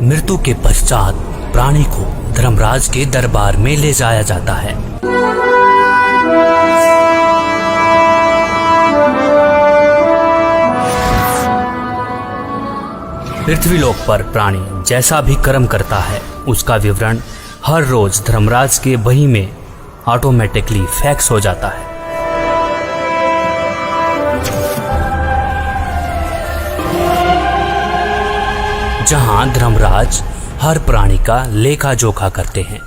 मृत्यु के पश्चात प्राणी को धर्मराज के दरबार में ले जाया जाता है। पृथ्वीलोक पर प्राणी जैसा भी कर्म करता है उसका विवरण हर रोज धर्मराज के बही में ऑटोमेटिकली फैक्स हो जाता है। जहां धर्मराज हर प्राणी का लेखा जोखा करते हैं।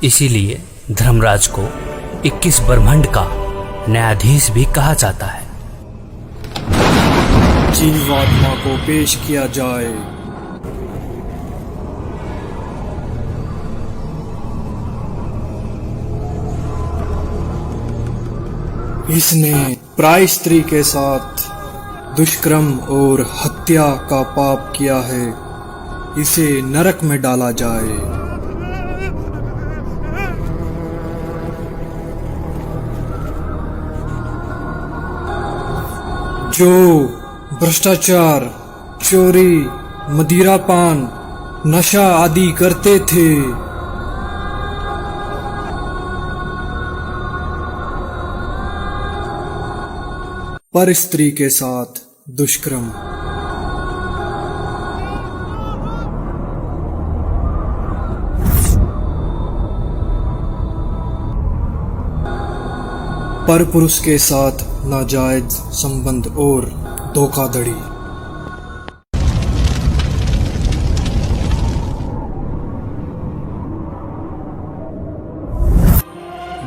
इसीलिए धर्मराज को 21 ब्रह्मांड का न्यायाधीश भी कहा जाता है। जीवात्मा को पेश किया जाए। इसने प्राय स्त्री के साथ दुष्कर्म और हत्या का पाप किया है, इसे नरक में डाला जाए। जो भ्रष्टाचार, चोरी, मदिरापान, नशा आदि करते थे, पर स्त्री के साथ दुष्कर्म। पर पुरुष के साथ नाजायज संबंध और धोखाधड़ी।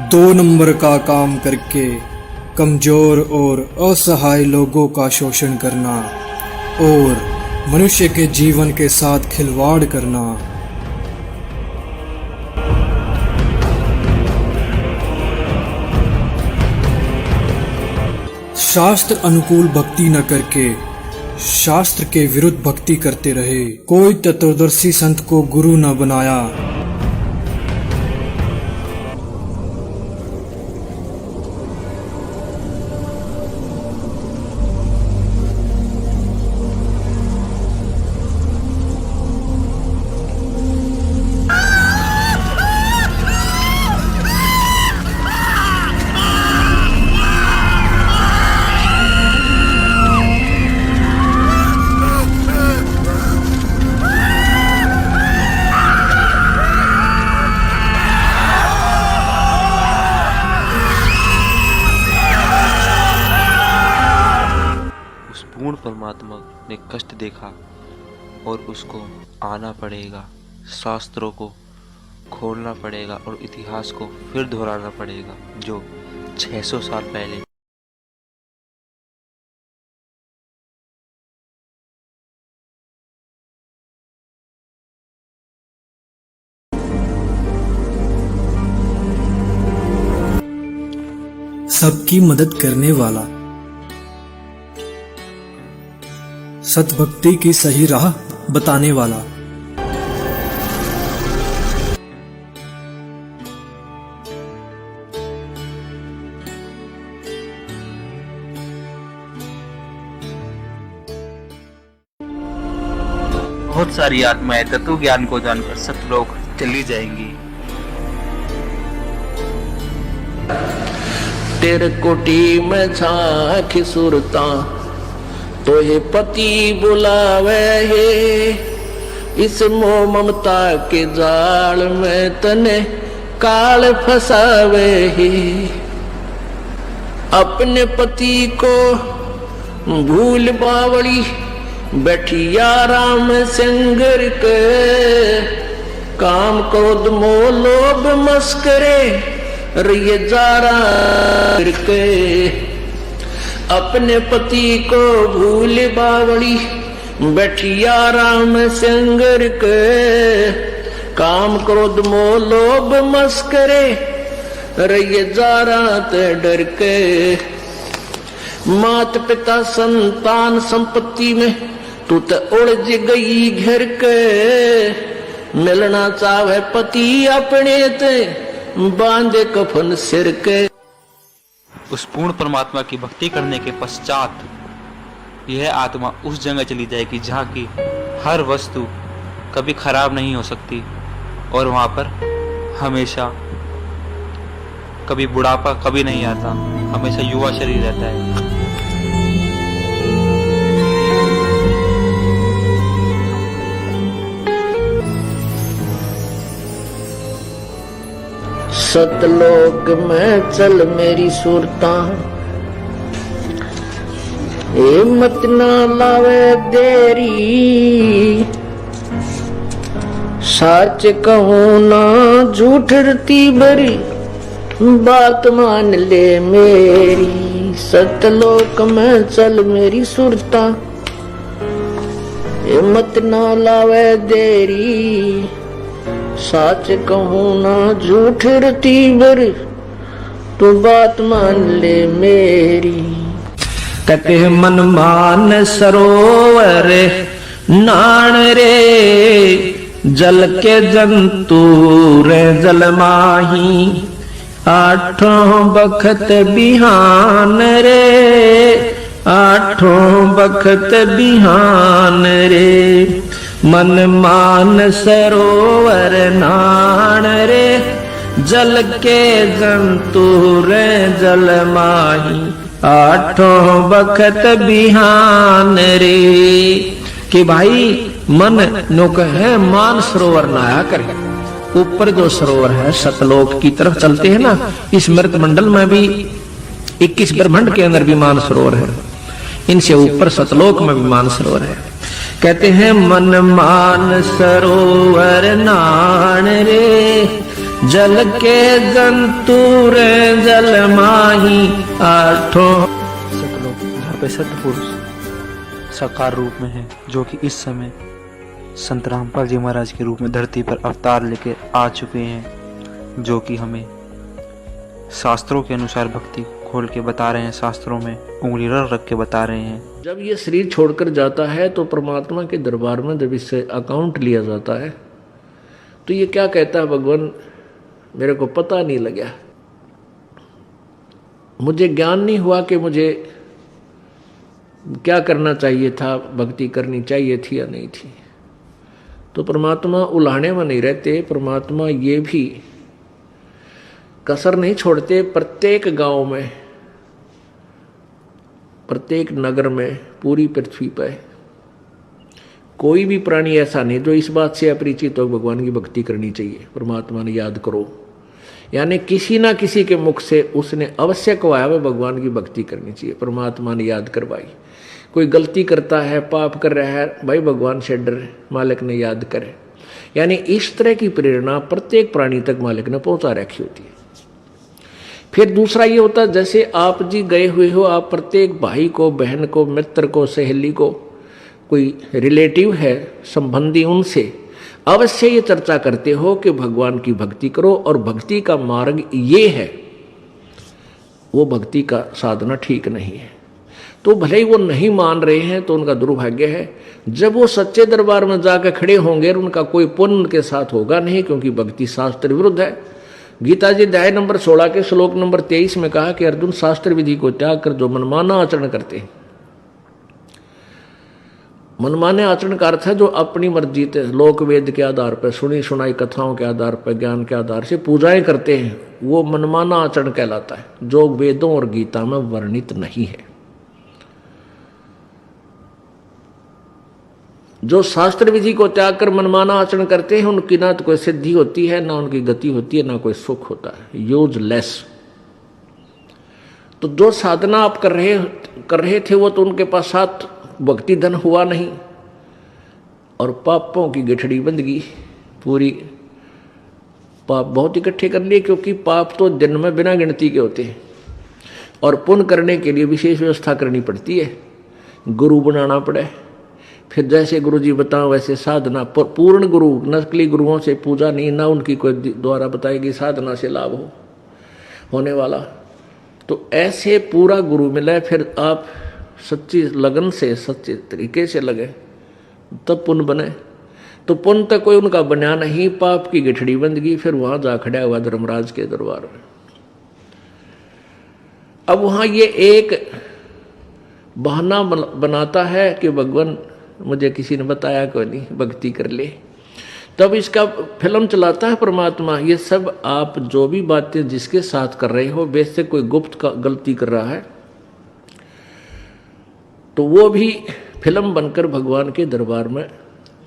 2 नंबर का काम करके कमजोर और असहाय लोगों का शोषण करना और मनुष्य के जीवन के साथ खिलवाड़ करना। शास्त्र अनुकूल भक्ति न करके शास्त्र के विरुद्ध भक्ति करते रहे। कोई तत्वदर्शी संत को गुरु न बनाया। परमात्मा ने कष्ट देखा और उसको आना पड़ेगा, शास्त्रों को खोलना पड़ेगा और इतिहास को फिर दोहराना पड़ेगा जो 600 साल पहले। सबकी मदद करने वाला, सतभक्ति की सही राह बताने वाला, बहुत सारी आत्माएं तत्व ज्ञान को जानकर सतलोक चली जाएंगी। तेरे कोटी में झांक सुरता तो हे पति बुलावे है, इस मोह ममता के जाल में तने काल फसावे है। अपने पति को भूल बावड़ी बैठी आराम संगर के, काम क्रोध मोह लोभ मस्करे रिये जारा के। अपने पति को भूल बावड़ी बैठी आराम संगर के, काम क्रोध मोह लोभ मस्करे रहिए जारा ते डर के। मात पिता संतान संपत्ति में तू तो उलझ गई घर के, मिलना चाहे पति अपने ते बांधे कफन सिर के। उस पूर्ण परमात्मा की भक्ति करने के पश्चात यह आत्मा उस जगह चली जाएगी जहाँ की हर वस्तु कभी खराब नहीं हो सकती और वहाँ पर हमेशा कभी बुढ़ापा कभी नहीं आता, हमेशा युवा शरीर रहता है। सतलोक में चल मेरी सुरता, हिम्मत ना लावे देरी, सच कहूं ना झूठ रती बरी, बात मान ले मेरी। सतलोक में चल मेरी सुरता, हिम्मत ना लावे देरी, सच कहूं ना झूठ रती बरी, तू बात मान ले मेरी। कहते हैं मन मान सरोवर नान रे, जल के जंतु रे जल माही, आठों बखत बिहान रे, आठों बखत बिहान रे। मन मान सरोवर नान रे, जल के जंतु रे जल माही, आठों बखत बिहान रे। कि भाई मन नो कहे मान सरोवर नहाया करे। ऊपर जो सरोवर है सतलोक की तरफ चलते हैं ना, इस मृत मंडल में भी 21 ब्रह्मांड के अंदर भी मान सरोवर है, इनसे ऊपर सतलोक में भी मान सरोवर है। कहते हैं मन मान सरोवर नान रे, जल के जंतु रे जल माही, आठों सतलोक जहाँ पे सतपुरुष साकार रूप में है, जो कि इस समय संत रामपाल जी महाराज के रूप में धरती पर अवतार लेके आ चुके हैं, जो कि हमें शास्त्रों के अनुसार भक्ति खोल के बता रहे हैं, शास्त्रों में उंगली रख के बता रहे हैं। जब ये शरीर छोड़कर जाता है तो परमात्मा के दरबार में जब इससे अकाउंट लिया जाता है तो ये क्या कहता है, भगवान मेरे को पता नहीं लगा, मुझे ज्ञान नहीं हुआ कि मुझे क्या करना चाहिए था, भक्ति करनी चाहिए थी या नहीं थी। तो परमात्मा उलाहने में नहीं रहते, परमात्मा ये भी कसर नहीं छोड़ते। प्रत्येक गांव में, प्रत्येक नगर में, पूरी पृथ्वी पर कोई भी प्राणी ऐसा नहीं जो इस बात से अपरिचित हो भगवान की भक्ति करनी चाहिए, परमात्मा ने याद करो। यानी किसी ना किसी के मुख से उसने अवश्य कहवाया वह भगवान की भक्ति करनी चाहिए, परमात्मा ने याद करवाई। कोई गलती करता है, पाप कर रहा है, भाई भगवान से डर, मालिक ने याद करे। यानी इस तरह की प्रेरणा प्रत्येक प्राणी तक मालिक ने पहुंचा रखी होती है। फिर दूसरा ये होता है, जैसे आप जी गए हुए हो, आप प्रत्येक भाई को, बहन को, मित्र को, सहेली को, कोई रिलेटिव है, संबंधी, उनसे अवश्य ये चर्चा करते हो कि भगवान की भक्ति करो और भक्ति का मार्ग ये है, वो भक्ति का साधना ठीक नहीं है। तो भले ही वो नहीं मान रहे हैं तो उनका दुर्भाग्य है। जब वो सच्चे दरबार में जाकर खड़े होंगे उनका कोई पुण्य उनके साथ होगा नहीं, क्योंकि भक्ति शास्त्र विरुद्ध है। गीता जी अध्याय नंबर 16 के श्लोक नंबर 23 में कहा कि अर्जुन, शास्त्र विधि को त्याग कर जो मनमाना आचरण करते हैं, मनमाने आचरण का अर्थ है जो अपनी मर्जी से लोक वेद के आधार पर, सुनी सुनाई कथाओं के आधार पर, ज्ञान के आधार से पूजाएं करते हैं, वो मनमाना आचरण कहलाता है, जो वेदों और गीता में वर्णित नहीं है। जो शास्त्र विधि को त्याग कर मनमाना आचरण करते हैं उनकी ना तो कोई सिद्धि होती है, ना उनकी गति होती है, ना कोई सुख होता है, यूजलेस। तो जो साधना आप कर रहे थे वो तो उनके पास साथ भक्ति धन हुआ नहीं और पापों की गठड़ी बंध गई पूरी। पाप बहुत इकट्ठे कर लिए, क्योंकि पाप तो दिन में बिना गिनती के होते हैं और पुण्य करने के लिए विशेष व्यवस्था करनी पड़ती है, गुरु बनाना पड़े। फिर जैसे गुरु जी बताओ वैसे साधना, पूर्ण गुरु, नकली गुरुओं से पूजा नहीं, ना उनकी कोई द्वारा बताएगी साधना से लाभ होने वाला। तो ऐसे पूरा गुरु मिले, फिर आप सच्ची लगन से, सच्चे तरीके से लगे, तब पुण्य बने। तो पुण्य तक कोई उनका बना नहीं, पाप की गठड़ी बंद गई। फिर वहां जा खड़ा हुआ धर्मराज के दरबार में। अब वहां ये एक बहाना बनाता है कि भगवान मुझे किसी ने बताया कोई नहीं, भक्ति कर ले, तब इसका फिल्म चलाता है परमात्मा। ये सब आप जो भी बातें जिसके साथ कर रहे हो, वैसे कोई गुप्त का गलती कर रहा है तो वो भी फिल्म बनकर भगवान के दरबार में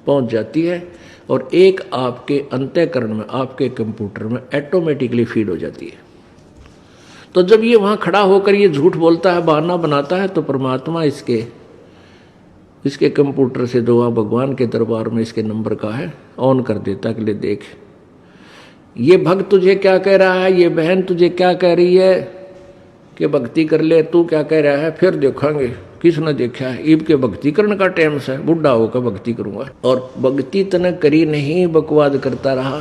पहुंच जाती है और एक आपके अंतःकरण में, आपके कंप्यूटर में ऑटोमेटिकली फीड हो जाती है। तो जब ये वहां खड़ा होकर ये झूठ बोलता है, बहाना बनाता है, तो परमात्मा इसके कंप्यूटर से जो भगवान के दरबार में इसके नंबर का है ऑन कर देता कि ले देख, ये भक्त तुझे क्या कह रहा है, ये बहन तुझे क्या कह रही है कि भक्ति कर ले, तू क्या कह रहा है, फिर देखेंगे किसने देखा है। ईब के भक्ति करने का टाइम से, बुढ़ा होकर भक्ति करूंगा। और भक्ति तने करी नहीं, बकवाद करता रहा।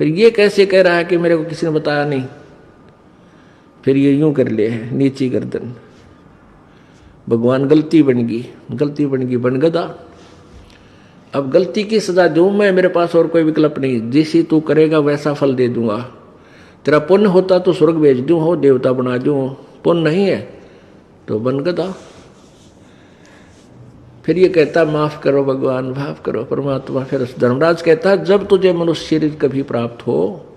फिर ये कैसे कह रहा है कि मेरे को किसी ने बताया नहीं। फिर ये यूं कर ले है, नीची गर्दन। भगवान गलती बन गई बन गदा। अब गलती की सजा दूं मैं, मेरे पास और कोई विकल्प नहीं। जैसी तू करेगा वैसा फल दे दूंगा। तेरा पुण्य होता तो स्वर्ग भेज दूं, हो देवता बना दूं, पुण्य नहीं है तो बन गदा। फिर ये कहता माफ करो भगवान, माफ करो परमात्मा। फिर धर्मराज कहता जब तुझे मनुष्य शरीर कभी प्राप्त हो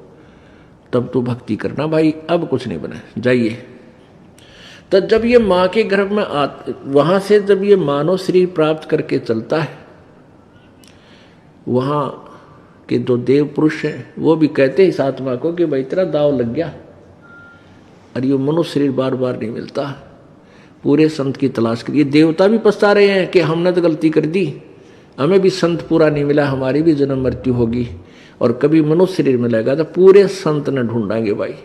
तब तू भक्ति करना भाई, अब कुछ नहीं बना, जाइए। तो जब ये माँ के गर्भ में वहां से जब ये मानव शरीर प्राप्त करके चलता है, वहां के जो देव पुरुष हैं वो भी कहते हैं इस आत्मा को कि भाई तेरा दाव लग गया, और ये मनुष्य शरीर बार बार नहीं मिलता, पूरे संत की तलाश करिए। देवता भी पछता रहे हैं कि हमने तो गलती कर दी, हमें भी संत पूरा नहीं मिला, हमारी भी जन्म मृत्यु होगी, और कभी मनुष्य शरीर मिलेगा तो पूरे संत ने ढूंढाएंगे भाई।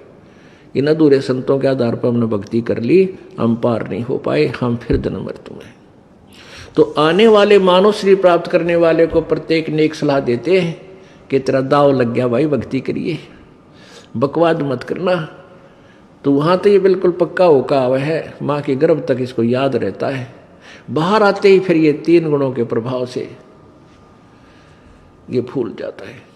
इन अधूरे संतों के आधार पर हमने भक्ति कर ली, हम पार नहीं हो पाए, हम फिर जन्म मृत्यु में। तो आने वाले मानव शरीर प्राप्त करने वाले को प्रत्येक नेक सलाह देते हैं कि तेरा दाव लग गया भाई, भक्ति करिए, बकवाद मत करना। तो वहां तो ये बिल्कुल पक्का होका हुआ है, माँ के गर्भ तक इसको याद रहता है। बाहर आते ही फिर ये 3 गुणों के प्रभाव से ये भूल जाता है।